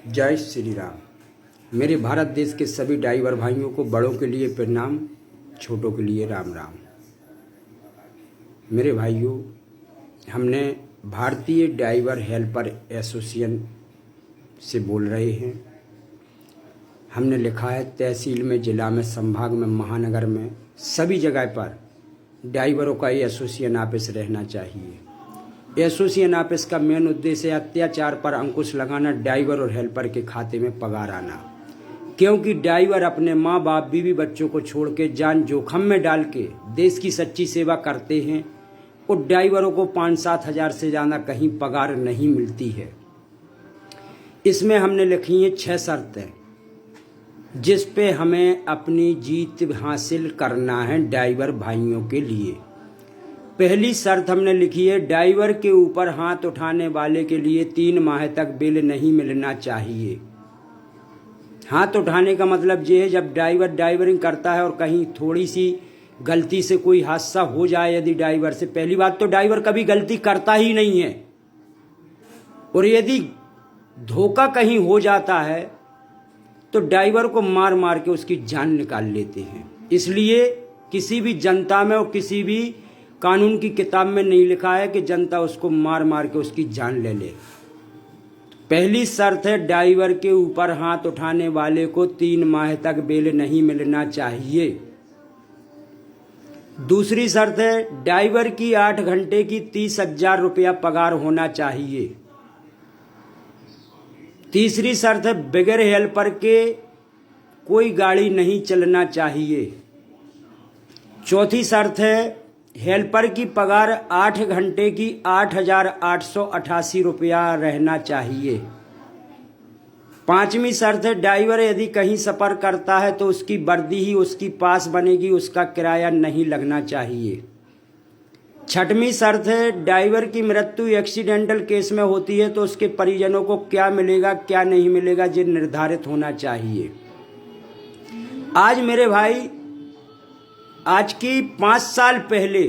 जय श्री राम। मेरे भारत देश के सभी ड्राइवर भाइयों को बड़ों के लिए प्रणाम, छोटों के लिए राम राम। मेरे भाइयों, हमने भारतीय ड्राइवर हेल्पर एसोसिएशन से बोल रहे हैं। हमने लिखा है तहसील में, जिला में, संभाग में, महानगर में, सभी जगह पर ड्राइवरों का ये एसोसिएशन ऑफिस रहना चाहिए। एसोसिएशन ऑफिस का मेन उद्देश्य है अत्याचार पर अंकुश लगाना, ड्राइवर और हेल्पर के खाते में पगार आना। क्योंकि ड्राइवर अपने माँ बाप, बीवी बच्चों को छोड़ के जान जोखिम में डाल के देश की सच्ची सेवा करते हैं और ड्राइवरों को 5-7 हज़ार से ज़्यादा कहीं पगार नहीं मिलती है। इसमें हमने लिखी है 6 शर्तें जिस पे हमें अपनी जीत हासिल करना है ड्राइवर भाइयों के लिए। पहली शर्त हमने लिखी है ड्राइवर के ऊपर हाथ उठाने वाले के लिए 3 माह तक बिल नहीं मिलना चाहिए। हाथ उठाने का मतलब ये है जब ड्राइवर ड्राइवरिंग करता है और कहीं थोड़ी सी गलती से कोई हादसा हो जाए यदि ड्राइवर से, पहली बात तो ड्राइवर कभी गलती करता ही नहीं है, और यदि धोखा कहीं हो जाता है तो ड्राइवर को मार मार के उसकी जान निकाल लेते हैं। इसलिए किसी भी जनता में और किसी भी कानून की किताब में नहीं लिखा है कि जनता उसको मार मार के उसकी जान ले ले। पहली शर्त है ड्राइवर के ऊपर हाथ उठाने वाले को 3 माह तक बिल नहीं मिलना चाहिए। दूसरी शर्त है ड्राइवर की 8 घंटे की 30,000 रुपया पगार होना चाहिए। तीसरी शर्त है बगैर हेल्पर के कोई गाड़ी नहीं चलना चाहिए। चौथी शर्त है हेल्पर की पगार 8 घंटे की 8,888 रुपया रहना चाहिए। पांचवी शर्त है ड्राइवर यदि कहीं सफर करता है तो उसकी वर्दी ही उसकी पास बनेगी, उसका किराया नहीं लगना चाहिए। छठवीं शर्त है ड्राइवर की मृत्यु एक्सीडेंटल केस में होती है तो उसके परिजनों को क्या मिलेगा क्या नहीं मिलेगा ये निर्धारित होना चाहिए। आज मेरे भाई, आज की 5 साल पहले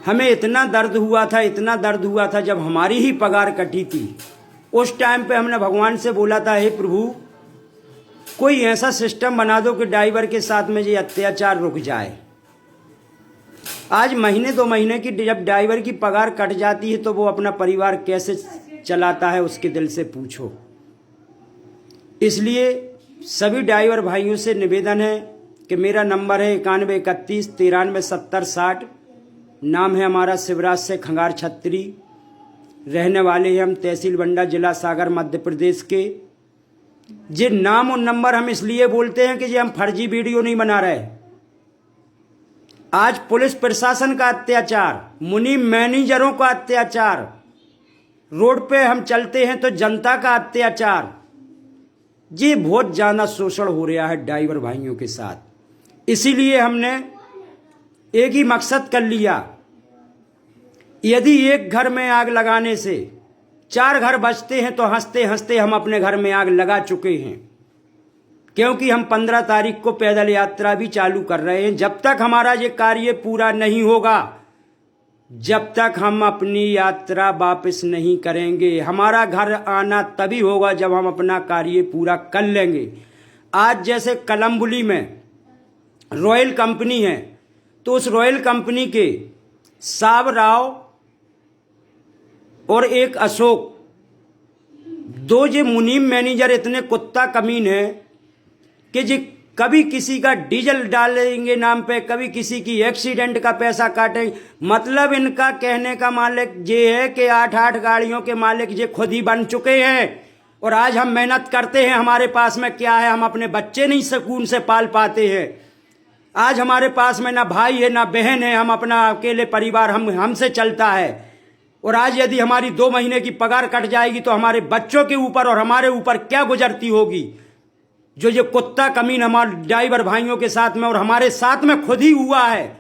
हमें इतना दर्द हुआ था जब हमारी ही पगार कटी थी। उस टाइम पे हमने भगवान से बोला था, हे प्रभु कोई ऐसा सिस्टम बना दो कि ड्राइवर के साथ में ये अत्याचार रुक जाए। आज महीने 2 महीने की जब ड्राइवर की पगार कट जाती है तो वो अपना परिवार कैसे चलाता है उसके दिल से पूछो। इसलिए सभी ड्राइवर भाइयों से निवेदन है कि मेरा नंबर है 9131 93 70 60। नाम है हमारा शिवराज से खंगार छत्री। रहने वाले हैं हम तहसील बंडा, जिला सागर, मध्य प्रदेश के। ये नाम और नंबर हम इसलिए बोलते हैं कि ये हम फर्जी वीडियो नहीं बना रहे। आज पुलिस प्रशासन का अत्याचार, मुनीम मैनेजरों का अत्याचार, रोड पे हम चलते हैं तो जनता का अत्याचार, ये बहुत ज्यादा शोषण हो रहा है ड्राइवर भाइयों के साथ। इसीलिए हमने एक ही मकसद कर लिया, यदि एक घर में आग लगाने से 4 घर बचते हैं तो हंसते हंसते हम अपने घर में आग लगा चुके हैं। क्योंकि हम 15 तारीख को पैदल यात्रा भी चालू कर रहे हैं। जब तक हमारा ये कार्य पूरा नहीं होगा, जब तक हम अपनी यात्रा वापस नहीं करेंगे। हमारा घर आना तभी होगा जब हम अपना कार्य पूरा कर लेंगे। आज जैसे कलम्बुली में रॉयल कंपनी है तो उस रॉयल कंपनी के साब राव और एक अशोक, 2 जे मुनीम मैनेजर इतने कुत्ता कमीन है कि जी कभी किसी का डीजल डालेंगे नाम पे, कभी किसी की एक्सीडेंट का पैसा काटेंगे। मतलब इनका कहने का मालिक ये है कि 8-8 गाड़ियों के मालिक ये खुद ही बन चुके हैं। और आज हम मेहनत करते हैं, हमारे पास में क्या है, हम अपने बच्चे नहीं सुकून से पाल पाते हैं। आज हमारे पास में ना भाई है ना बहन है, हम अपना अकेले परिवार हमसे चलता है। और आज यदि हमारी 2 महीने की पगार कट जाएगी तो हमारे बच्चों के ऊपर और हमारे ऊपर क्या गुजरती होगी। जो ये कुत्ता कमीन हमारे ड्राइवर भाइयों के साथ में और हमारे साथ में खुद ही हुआ है,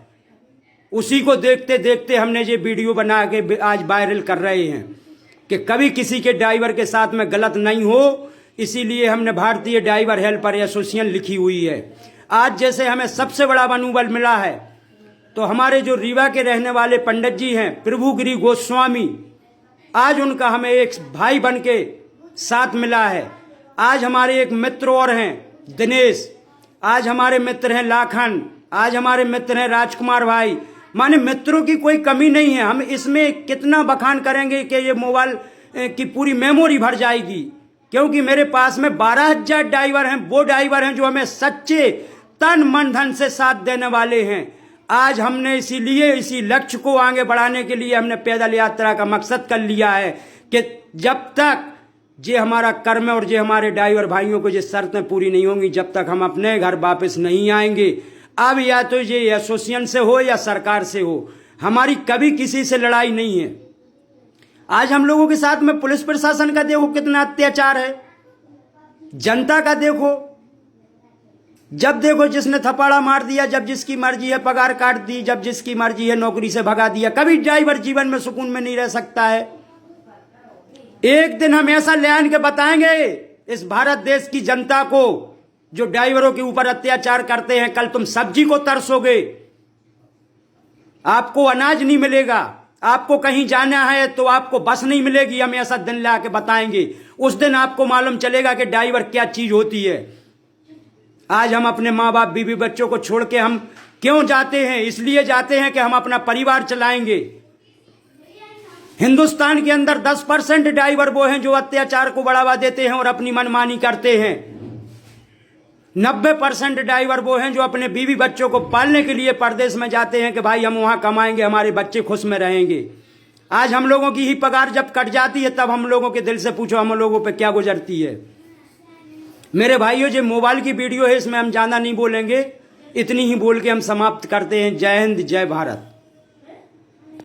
उसी को देखते देखते हमने ये वीडियो बना के आज वायरल कर रहे हैं कि कभी किसी के ड्राइवर के साथ में गलत नहीं हो। इसीलिए हमने भारतीय ड्राइवर हेल्पर एसोसिएशन लिखी हुई है। आज जैसे हमें सबसे बड़ा मनोबल मिला है तो हमारे जो रीवा के रहने वाले पंडित जी हैं प्रभुगिरी गोस्वामी, आज उनका हमें एक भाई बन के साथ मिला है। आज हमारे एक मित्र और हैं दिनेश, आज हमारे मित्र हैं लाखन, आज हमारे मित्र हैं राजकुमार भाई। माने मित्रों की कोई कमी नहीं है। हम इसमें कितना बखान करेंगे कि ये मोबाइल की पूरी मेमोरी भर जाएगी, क्योंकि मेरे पास में 12,000 ड्राइवर हैं। वो ड्राइवर हैं जो हमें सच्चे तन मन धन से साथ देने वाले हैं। आज हमने इसीलिए इसी लक्ष्य को आगे बढ़ाने के लिए हमने पैदल यात्रा का मकसद कर लिया है कि जब तक जे हमारा कर्म और जे हमारे ड्राइवर भाइयों को जो शर्तें पूरी नहीं होंगी, जब तक हम अपने घर वापस नहीं आएंगे। अब या तो ये एसोसिएशन से हो या सरकार से हो, हमारी कभी किसी से लड़ाई नहीं है। आज हम लोगों के साथ में पुलिस प्रशासन का देखो कितना अत्याचार है, जनता का देखो। जब देखो जिसने थप्पड़ा मार दिया, जब जिसकी मर्जी है पगार काट दी, जब जिसकी मर्जी है नौकरी से भगा दिया। कभी ड्राइवर जीवन में सुकून में नहीं रह सकता है। एक दिन हम ऐसा ले आन के बताएंगे इस भारत देश की जनता को जो ड्राइवरों के ऊपर अत्याचार करते हैं। कल तुम सब्जी को तरसोगे, आपको अनाज नहीं मिलेगा, आपको कहीं जाना है तो आपको बस नहीं मिलेगी। हम ऐसा दिन ला के बताएंगे, उस दिन आपको मालूम चलेगा कि ड्राइवर क्या चीज होती है। आज हम अपने माँ बाप बीवी बच्चों को छोड़ के हम क्यों जाते हैं? इसलिए जाते हैं कि हम अपना परिवार चलाएंगे। हिंदुस्तान के अंदर 10% ड्राइवर वो हैं जो अत्याचार को बढ़ावा देते हैं और अपनी मनमानी करते हैं। 90% ड्राइवर वो हैं जो अपने बीवी बच्चों को पालने के लिए परदेश में जाते हैं कि भाई हम वहां कमाएंगे, हमारे बच्चे खुश में रहेंगे। आज हम लोगों की ही पगार जब कट जाती है तब हम लोगों के दिल से पूछो हम लोगों पे क्या गुजरती है। मेरे भाइयों, जो मोबाइल की वीडियो है इसमें हम ज्यादा नहीं बोलेंगे, इतनी ही बोल के हम समाप्त करते हैं। जय हिंद, जय भारत।